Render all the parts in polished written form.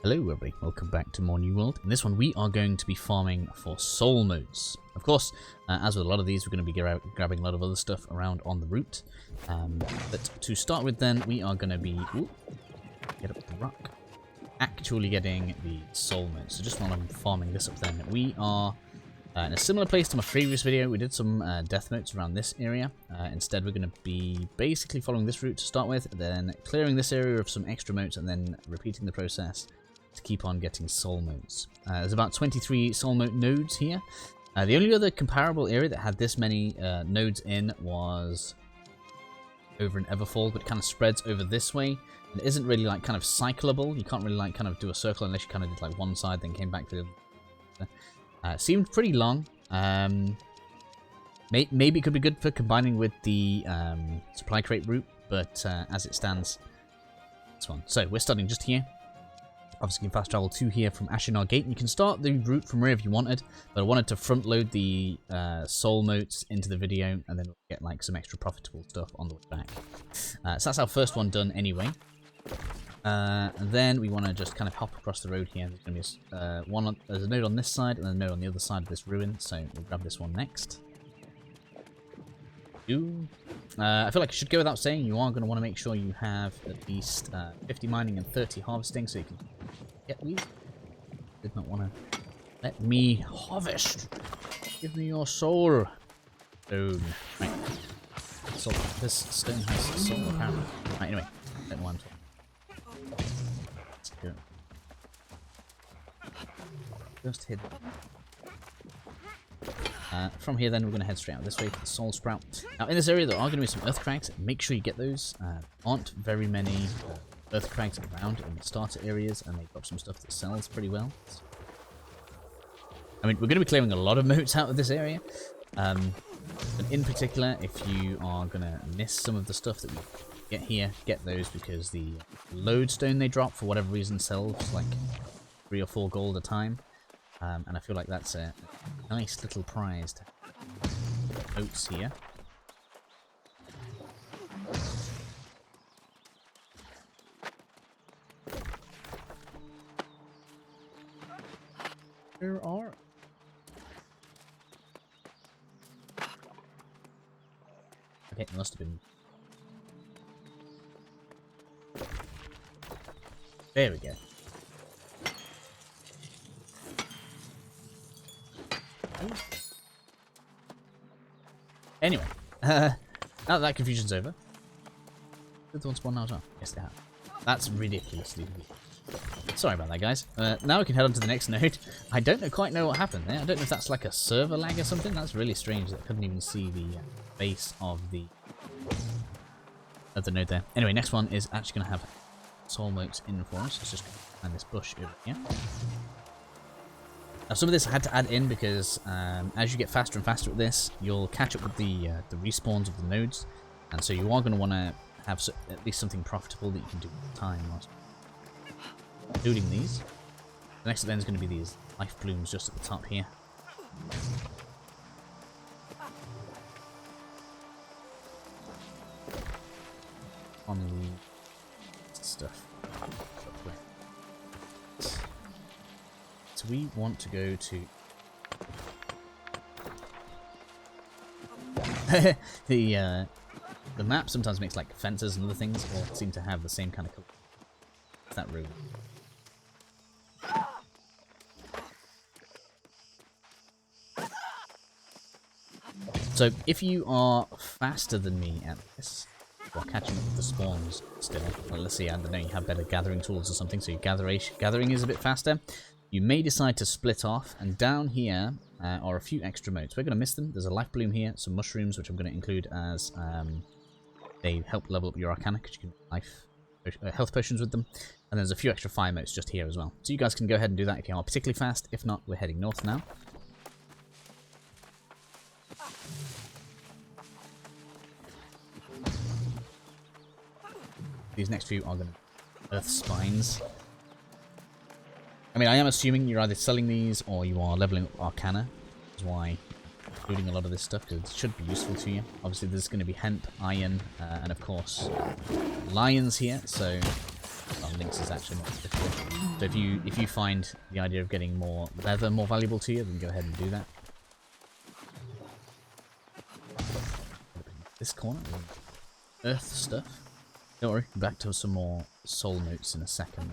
Hello everybody, welcome back to more New World. In this one we are going to be farming for soul motes. Of course, as with a lot of these, we're going to be grabbing a lot of other stuff around on the route. But to start with then, we are going to be, get up the rock, actually getting the soul motes. So just while I'm farming this up then, we are in a similar place to my previous video. We did some death motes around this area. Instead we're going to be basically following this route to start with, then clearing this area of some extra motes and then repeating the process to keep on getting soul motes. There's about 23 soul mote nodes here. The only other comparable area that had this many nodes in was over in Everfall, but it kind of spreads over this way and it isn't really like kind of cyclable. You can't really like kind of do a circle unless you kind of did like one side then came back to the other. Seemed pretty long. Maybe it could be good for combining with the supply crate route, but as it stands, this one. So we're starting just here. Obviously, you can fast travel to here from Ashinar Gate, and you can start the route from wherever you wanted, but I wanted to front load the soul motes into the video, and then we'll get like some extra profitable stuff on the way back. So that's our first one done anyway. And then we want to just kind of hop across the road here. There's going to be there's a node on this side, and then a node on the other side of this ruin, so we'll grab this one next. I feel like I should go without saying, you are going to want to make sure you have at least 50 mining and 30 harvesting so you can get these. Did not want to let me harvest. Give me your soul. Stone. Right. So this stone has soul apparently. Right, anyway, don't know why I'm talking. Let's go. Just hit. From here then we're going to head straight out this way for the soul sprout. Now in this area there are going to be some earth crags. Make sure you get those. Aren't very many earth crags around in the starter areas, and they drop some stuff that sells pretty well. I mean, we're going to be clearing a lot of motes out of this area. But in particular, if you are going to miss some of the stuff that we get here, get those, because the lodestone they drop for whatever reason sells like 3 or 4 gold a time. And I feel like that's a nice little prize to have. Oats here. There are. Okay, it must have been. There we go. Anyway, now that confusion's over. Did the one spawn now as well? Yes, they have. That's ridiculously weird. Sorry about that, guys. Now we can head on to the next node. I don't quite know what happened there. I don't know if that's like a server lag or something. That's really strange that I couldn't even see the base of the node there. Anyway, next one is actually going to have soul motes in for us. Let's just find this bush over here. Now some of this I had to add in because as you get faster and faster at this, you'll catch up with the respawns of the nodes, and so you are going to want to have at least something profitable that you can do at the time whilst including these. The next event is going to be these life blooms just at the top here. On the stuff. So we want to go to the map sometimes makes like fences and other things all seem to have the same kind of color. That room. So if you are faster than me at this, or catching up with the spawns still, well, let's see, I don't know, you have better gathering tools or something, so your gathering is a bit faster. You may decide to split off, and down here are a few extra motes. We're going to miss them. There's a life bloom here, some mushrooms, which I'm going to include as they help level up your arcana, because you can health potions with them. And there's a few extra fire motes just here as well. So you guys can go ahead and do that if you are particularly fast. If not, we're heading north now. These next few are going to earth spines. I mean, I am assuming you're either selling these or you are leveling up Arcana. That's why I'm including a lot of this stuff, because it should be useful to you. Obviously, there's going to be hemp, iron, and of course, lions here. So Well, links is actually not difficult. So if you find the idea of getting more leather more valuable to you, then go ahead and do that. This corner, earth stuff. Don't worry, back to some more soul motes in a second.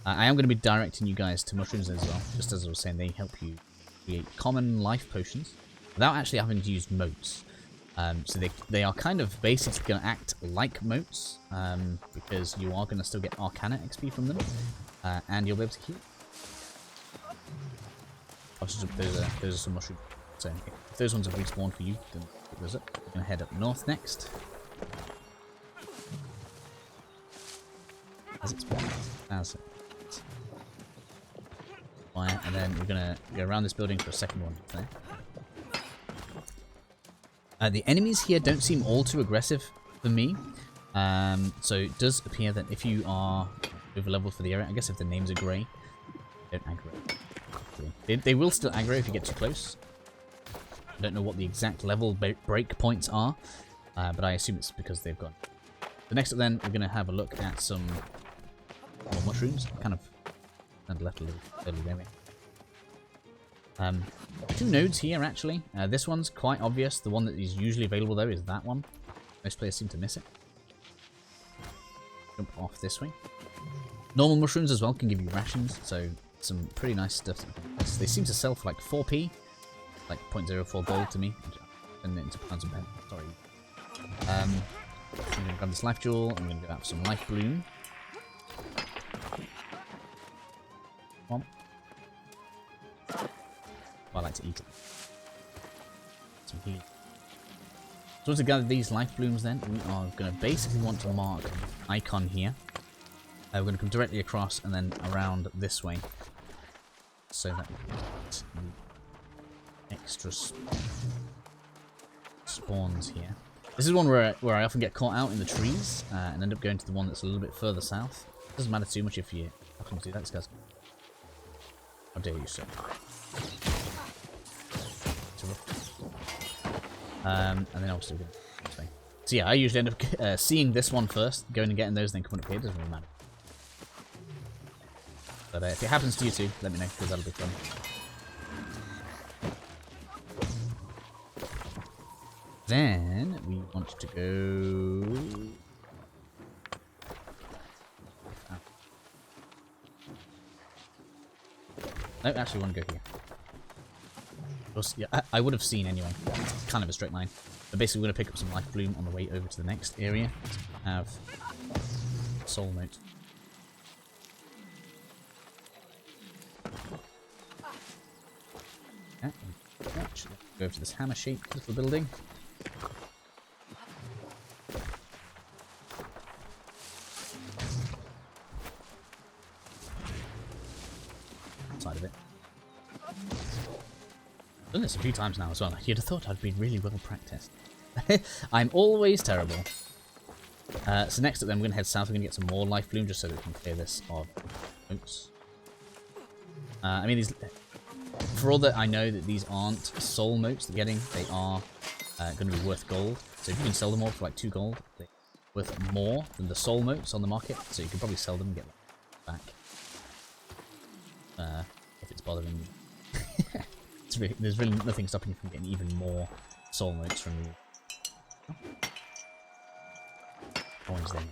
I am going to be directing you guys to mushrooms as well. Just as I was saying, they help you create common life potions without actually having to use motes. So they are kind of basically going to act like motes, because you are going to still get Arcana XP from them, and you'll be able to heal. Those are some mushrooms. So if those ones have respawned for you, then pick those up. We're going to head up north next. As it's spawned. As it. Fire, and then we're going to go around this building for a second one there. The enemies here don't seem all too aggressive for me. So it does appear that if you are over leveled for the area, I guess if the names are grey, don't aggro. They will still aggro if you get too close. I don't know what the exact level break points are, but I assume it's because they've gone. So next up then, we're going to have a look at some more mushrooms. Kind of left a little early there. Two nodes here actually. This one's quite obvious. The one that is usually available though is that one. Most players seem to miss it. Jump off this way. Normal mushrooms as well can give you rations, so some pretty nice stuff. They seem to sell for like 4p, like 0.04 gold to me. And into pounds and pence. Sorry. I'm going to grab this life jewel. I'm going to go out for some life bloom. Come on. I like to eat it. Some healing. So once we gather these life blooms then, we are going to basically want to mark an icon here. We're going to come directly across and then around this way. So that we get extra spawns here. This is one where I often get caught out in the trees and end up going to the one that's a little bit further south. It doesn't matter too much if you often do that, this guy's... How dare you, sir. And then obviously we're going this way. So yeah, I usually end up seeing this one first, going and getting those, then coming up here. It doesn't really matter. But if it happens to you too, let me know, because that'll be fun. Then we want to go... No, actually, we want to go here. Yeah, I would have seen anyway. It's kind of a straight line. But basically, we're going to pick up some life bloom on the way over to the next area. To have Soul Mote. Yeah, go over to this hammer-shaped little building. Side of it. I've done this a few times now as well. You'd have thought I'd been really well practiced. I'm always terrible. So next up then, we're going to head south. We're going to get some more life bloom just so that we can clear this of motes. I mean, these, for all that I know that these aren't soul motes that we're getting, they are going to be worth gold. So if you can sell them all for like 2 gold, they're worth more than the soul motes on the market. So you can probably sell them and get them back. If it's bothering you. There's really nothing stopping you from getting even more soul motes from you. Coins then.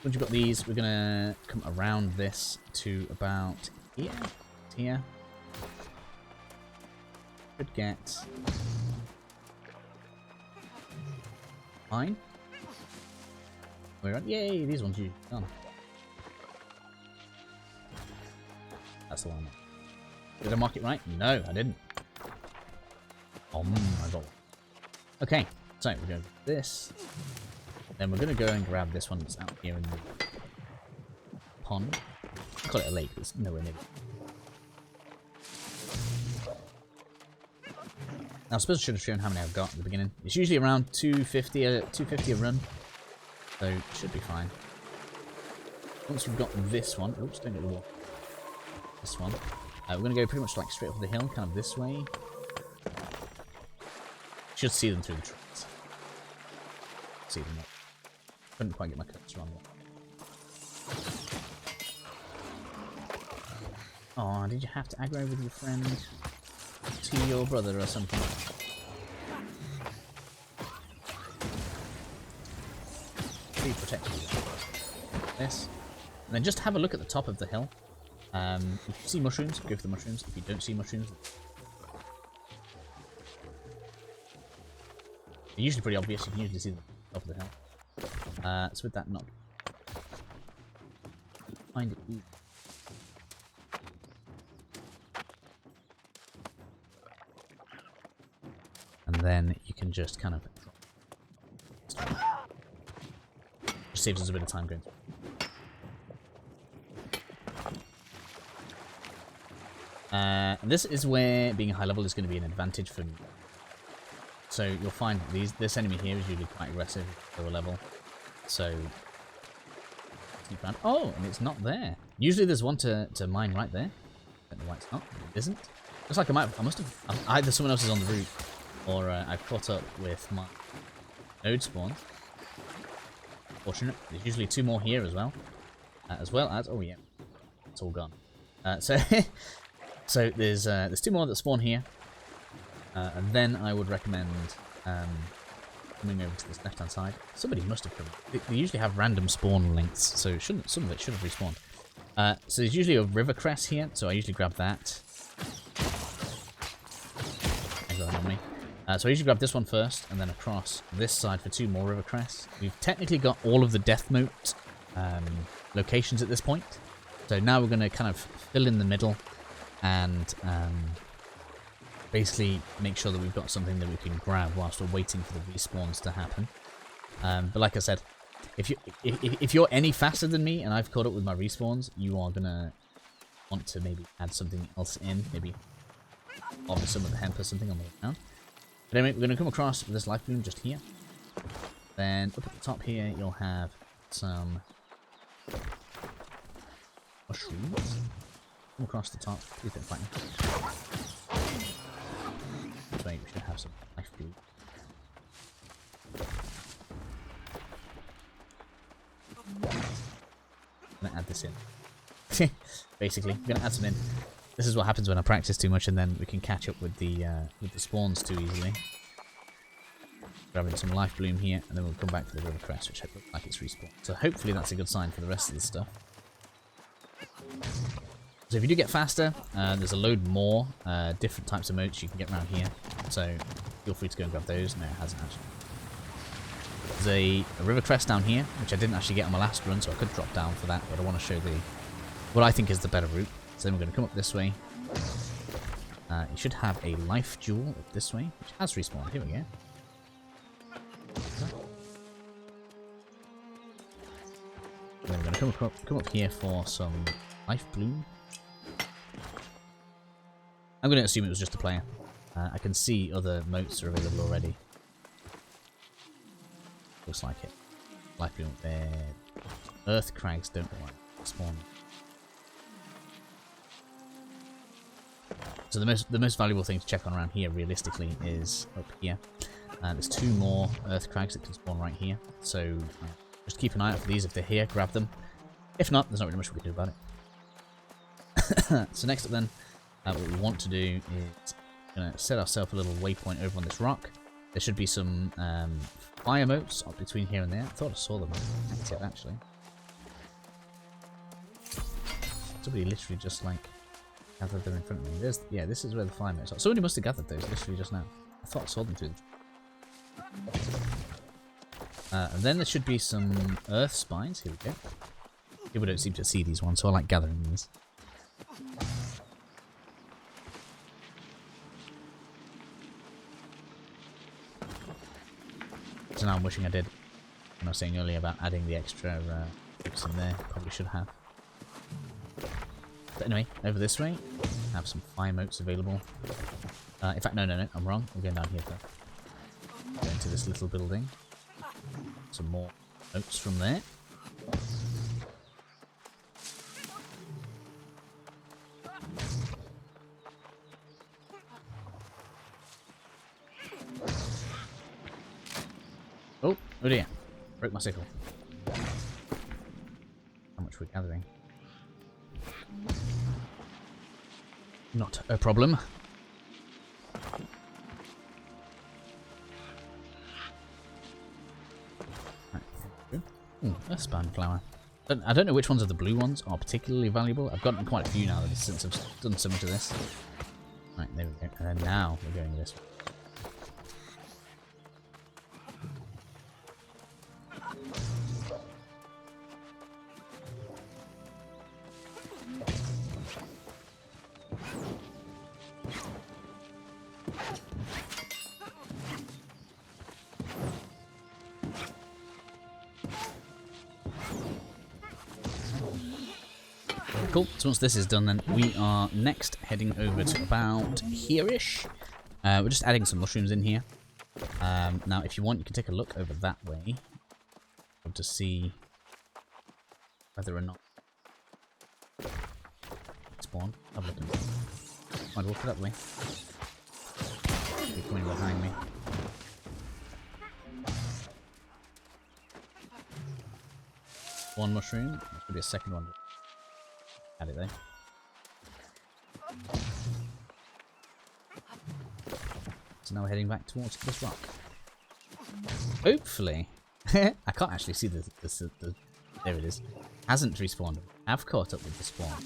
Once you've got these, we're gonna come around this to about here. Here. Could get 9. We're on. Yay! These ones you done. That's the one. Did I mark it right? No, I didn't. Oh my god. Okay, so we're going to do this. Then we're going to go and grab this one that's out here in the pond. I call it a lake, but it's nowhere near it. Now, I suppose I should have shown how many I've got at the beginning. It's usually around 250 a run, so it should be fine. Once we've got this one, oops, don't get the wall. This one. We're going to go pretty much like straight up the hill, kind of this way. Should see them through the trees. See them up. Couldn't quite get my cursor on there. Oh, did you have to aggro with your friend to your brother or something? Be protected. This. And then just have a look at the top of the hill. If you see mushrooms, go for the mushrooms. If you don't see mushrooms, they're usually pretty obvious. You can usually see them at the top of the hill. So with that, not find it easy. And then you can just kind of just saves us a bit of time going through. This is where being a high level is going to be an advantage for me. So you'll find that this enemy here is usually quite aggressive at lower level. So sneak around. Oh, and it's not there. Usually there's one to mine right there. I don't know why it's not. It isn't. Looks like I must have. Either someone else is on the route, or I've caught up with my node spawn. Fortunate. There's usually 2 more here as well. Oh yeah, it's all gone. So there's 2 more that spawn here, and then I would recommend coming over to this left-hand side. Somebody must have come. They usually have random spawn links, so some of it should have respawned. So there's usually a river crest here, so I usually grab that. I got it on me. So I usually grab this one first, and then across this side for 2 more river crests. We've technically got all of the Death Mote locations at this point. So now we're going to kind of fill in the middle and basically make sure that we've got something that we can grab whilst we're waiting for the respawns to happen. But like I said, if you're any faster than me and I've caught up with my respawns, you are going to want to maybe add something else in, maybe obviously some of the hemp or something on the way down. But anyway, we're going to come across this life bloom just here. Then up at the top here, you'll have some mushrooms. Come across the top. Please don't fight me. So we should have some life bloom. I'm going to add this in. Basically, I'm going to add some in. This is what happens when I practice too much, and then we can catch up with the spawns too easily. Grabbing some life bloom here, and then we'll come back to the river crest, which looks like it's respawned. So hopefully that's a good sign for the rest of the stuff. So if you do get faster, there's a load more different types of motes you can get around here. So feel free to go and grab those. No, it hasn't actually. There's a river crest down here, which I didn't actually get on my last run, so I could drop down for that. But I want to show what I think is the better route. So then we're going to come up this way. You should have a life jewel up this way, which has respawned. Here we go. And then we're going to come up here for some life bloom. I'm going to assume it was just a player. I can see other motes are available already. Looks like it. Life bloom up there. Earth crags don't like spawn. So the most valuable thing to check on around here, realistically, is up here. There's 2 more earth crags that can spawn right here. So just keep an eye out for these. If they're here, grab them. If not, there's not really much we can do about it. So next up then, what we want to do is set ourselves a little waypoint over on this rock. There should be some fire motes up between here and there. I thought I saw them. I can't see it actually. Somebody literally just like gathered them in front of me. Yeah, this is where the fire motes are. Somebody must have gathered those literally just now. I thought I saw them through. And then there should be some earth spines. Here we go. People don't seem to see these ones, so I like gathering these. So now I'm wishing I did. When I was saying earlier about adding the extra bricks in there, probably should have. But anyway, over this way, I have some fire motes available. In fact, no, I'm wrong. We're going down here first. Go into this little building. Some more motes from there. Oh dear. Broke my sickle. How much we're gathering. Not a problem. Ooh, a span flower. I don't know which ones of the blue ones are particularly valuable. I've gotten quite a few now since I've done so much of this. Right, there we go. And then now we're going this way. Cool, so once this is done then, we are next heading over to about here-ish. We're just adding some mushrooms in here. Now if you want, you can take a look over that way to see whether or not spawn. Have a look at it. Might walk that way. You're coming behind me. One mushroom, there could be a second one. Add it there. So now we're heading back towards this rock. Hopefully, I can't actually see the there it is. Hasn't respawned. I've caught up with the spawn.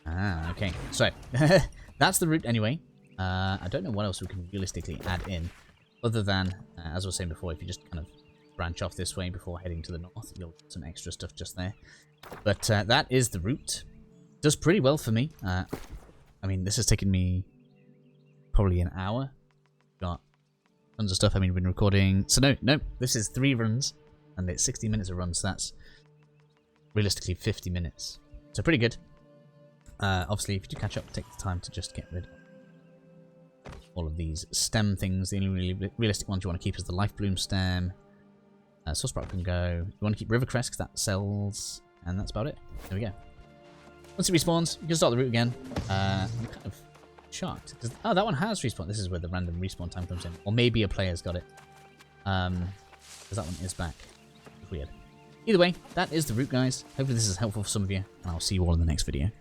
Ah, okay. So that's the route anyway. I don't know what else we can realistically add in, other than as I was saying before, if you just kind of branch off this way before heading to the north, you'll get some extra stuff just there. But that is the route. Does pretty well for me. I mean, this has taken me probably an hour. Got tons of stuff. I mean, we've been recording. So no, this is 3 runs, and it's 60 minutes a run. So that's realistically 50 minutes. So pretty good. Obviously, if you do catch up, take the time to just get rid of all of these stem things. The only really realistic ones you want to keep is the life bloom stem. Soul sprout can go. You want to keep rivercress because that sells. And that's about it. There we go. Once it respawns, you can start the route again. I'm kind of shocked. Oh, that one has respawned. This is where the random respawn time comes in. Or maybe a player's got it. Because that one is back. Weird. Either way, that is the route, guys. Hopefully this is helpful for some of you. And I'll see you all in the next video.